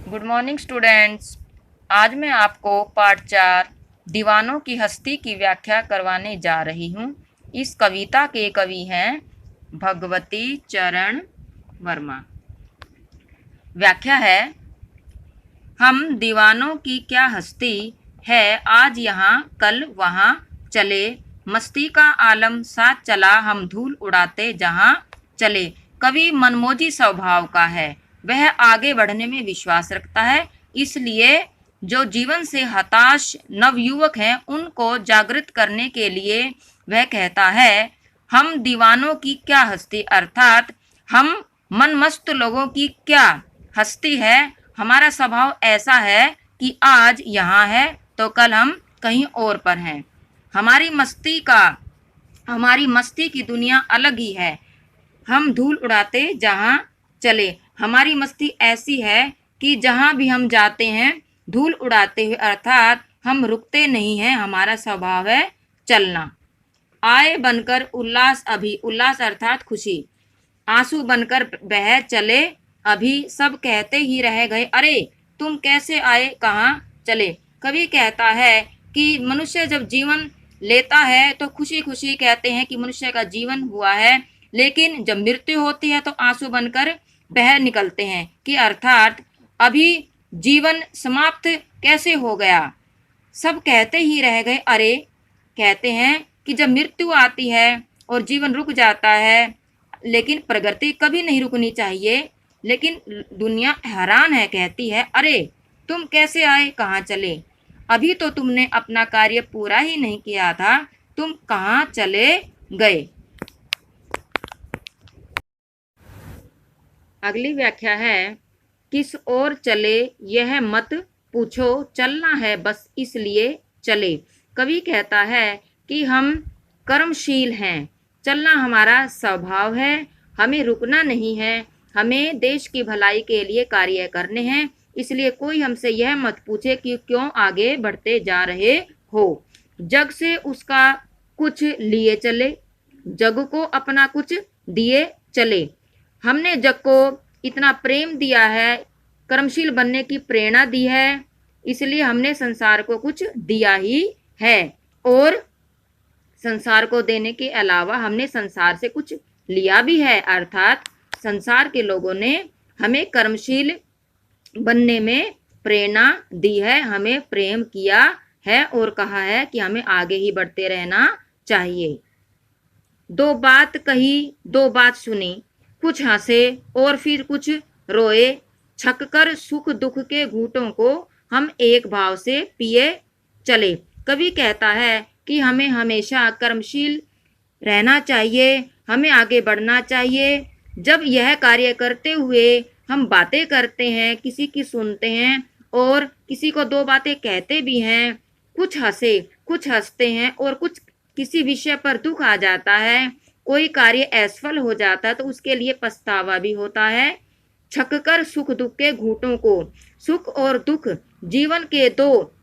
Good morning students. आज मैं आपको पार्ट 4 दीवानों की हस्ती की व्याख्या करवाने जा रही हूँ। इस कविता के कवि हैं भगवती चरण वर्मा। व्याख्या है, हम दीवानों की क्या हस्ती है, आज यहाँ कल वहाँ चले, मस्ती का आलम साथ चला, हम धूल उड़ाते जहाँ चले। कवि मनमोजी स्वभाव का है, वह आगे बढ़ने में विश्वास रखता है, इसलिए जो जीवन से हताश नवयुवक हैं उनको जागृत करने के लिए वह कहता है, हम दीवानों की क्या हस्ती, अर्थात हम मनमस्त लोगों की क्या हस्ती है। हमारा स्वभाव ऐसा है कि आज यहाँ है तो कल हम कहीं और पर हैं। हमारी मस्ती की दुनिया अलग ही है, हम धूल उड़ाते जहाँ चले। हमारी मस्ती ऐसी है कि जहाँ भी हम जाते हैं धूल उड़ाते हुए, अर्थात हम रुकते नहीं हैं, हमारा स्वभाव है चलना। आए बनकर उल्लास अभी, उल्लास अर्थात खुशी, आंसू बनकर बह चले अभी, सब कहते ही रह गए अरे तुम कैसे आए कहाँ चले। कवि कहता है कि मनुष्य जब जीवन लेता है तो खुशी खुशी कहते हैं कि मनुष्य का जीवन हुआ है, लेकिन जब मृत्यु होती है तो आंसू बनकर बह निकलते हैं कि अर्थात अभी जीवन समाप्त कैसे हो गया। सब कहते ही रह गए अरे, कहते हैं कि जब मृत्यु आती है और जीवन रुक जाता है, लेकिन प्रगति कभी नहीं रुकनी चाहिए। लेकिन दुनिया हैरान है, कहती है अरे तुम कैसे आए कहाँ चले, अभी तो तुमने अपना कार्य पूरा ही नहीं किया था, तुम कहाँ चले गए। अगली व्याख्या है, किस ओर चले यह मत पूछो, चलना है बस इसलिए चले। कवि कहता है कि हम कर्मशील हैं, चलना हमारा स्वभाव है, हमें रुकना नहीं है, हमें देश की भलाई के लिए कार्य करने हैं, इसलिए कोई हमसे यह मत पूछे कि क्यों आगे बढ़ते जा रहे हो। जग से उसका कुछ लिए चले, जग को अपना कुछ दिए चले। हमने जग को इतना प्रेम दिया है, कर्मशील बनने की प्रेरणा दी है, इसलिए हमने संसार को कुछ दिया ही है, और संसार को देने के अलावा हमने संसार से कुछ लिया भी है, अर्थात संसार के लोगों ने हमें कर्मशील बनने में प्रेरणा दी है, हमें प्रेम किया है और कहा है कि हमें आगे ही बढ़ते रहना चाहिए। दो बात कही दो बात सुनी, कुछ हंसे और फिर कुछ रोए, छककर सुख दुख के घूंटों को हम एक भाव से पिए चले। कवि कहता है कि हमें हमेशा कर्मशील रहना चाहिए, हमें आगे बढ़ना चाहिए। जब यह कार्य करते हुए हम बातें करते हैं, किसी की सुनते हैं और किसी को दो बातें कहते भी हैं, कुछ हंसते हैं और कुछ किसी विषय पर दुख आ जाता है, कोई कार्य असफल हो जाता है तो उसके लिए पछतावा भी होता है। छककर सुख दुख के घूंटों को, सुख और दुख जीवन के दो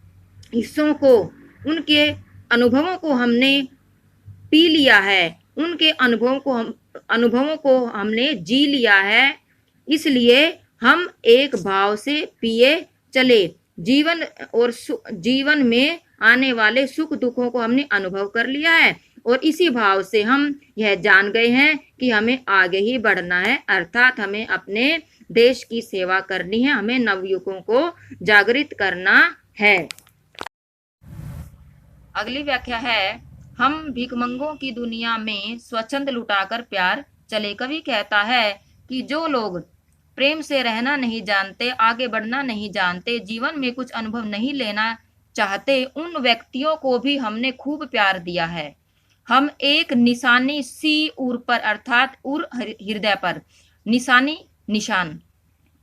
हिस्सों को, उनके अनुभवों को हमने पी लिया है, उनके अनुभवों को हमने जी लिया है, इसलिए हम एक भाव से पिए चले। जीवन में आने वाले सुख दुखों को हमने अनुभव कर लिया है और इसी भाव से हम यह जान गए हैं कि हमें आगे ही बढ़ना है, अर्थात हमें अपने देश की सेवा करनी है, हमें नवयुवकों को जागृत करना है। अगली व्याख्या है, हम भिखमंगों की दुनिया में स्वच्छंद लुटाकर प्यार चले। कवि कहता है कि जो लोग प्रेम से रहना नहीं जानते, आगे बढ़ना नहीं जानते, जीवन में कुछ अनुभव नहीं लेना चाहते, उन व्यक्तियों को भी हमने खूब प्यार दिया है। हम एक निशानी सी उर पर, अर्थात उर हृदय पर निशान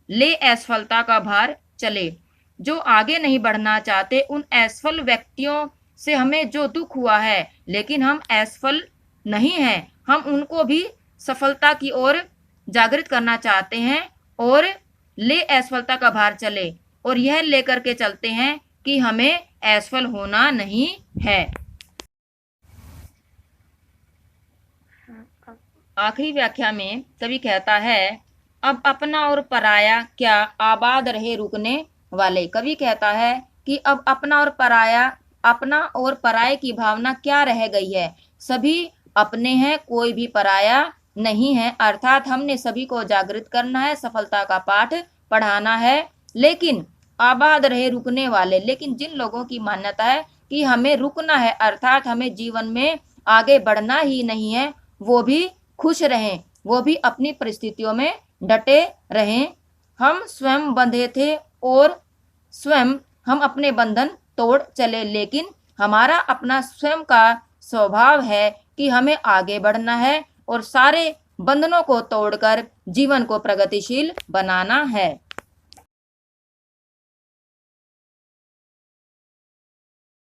ले असफलता का भार चले। जो आगे नहीं बढ़ना चाहते, उन असफल व्यक्तियों से हमें जो दुख हुआ है, लेकिन हम असफल नहीं हैं, हम उनको भी सफलता की ओर जागृत करना चाहते हैं और ले असफलता का भार चले, और यह लेकर के चलते हैं कि हमें असफल होना नहीं है। आखिरी व्याख्या में कवि कहता है, अब अपना और पराया क्या आबाद रहे रुकने वाले। कवि कहता है कि अब अपना और पराया, अपना और पराये की भावना क्या रह गई है। सभी अपने हैं, कोई भी पराया नहीं है। अर्थात हमने सभी को जागृत करना है, सफलता का पाठ पढ़ाना है। लेकिन आबाद रहे रुकने वाले, लेकिन जिन लोगों की मान्यता है कि हमें रुकना है, अर्थात हमें जीवन में आगे बढ़ना ही नहीं है, वो भी खुश रहें, वो भी अपनी परिस्थितियों में डटे रहें। हम स्वयं बंधे थे और स्वयं हम अपने बंधन तोड़ चले, लेकिन हमारा अपना स्वयं का स्वभाव है कि हमें आगे बढ़ना है और सारे बंधनों को तोड़कर जीवन को प्रगतिशील बनाना है।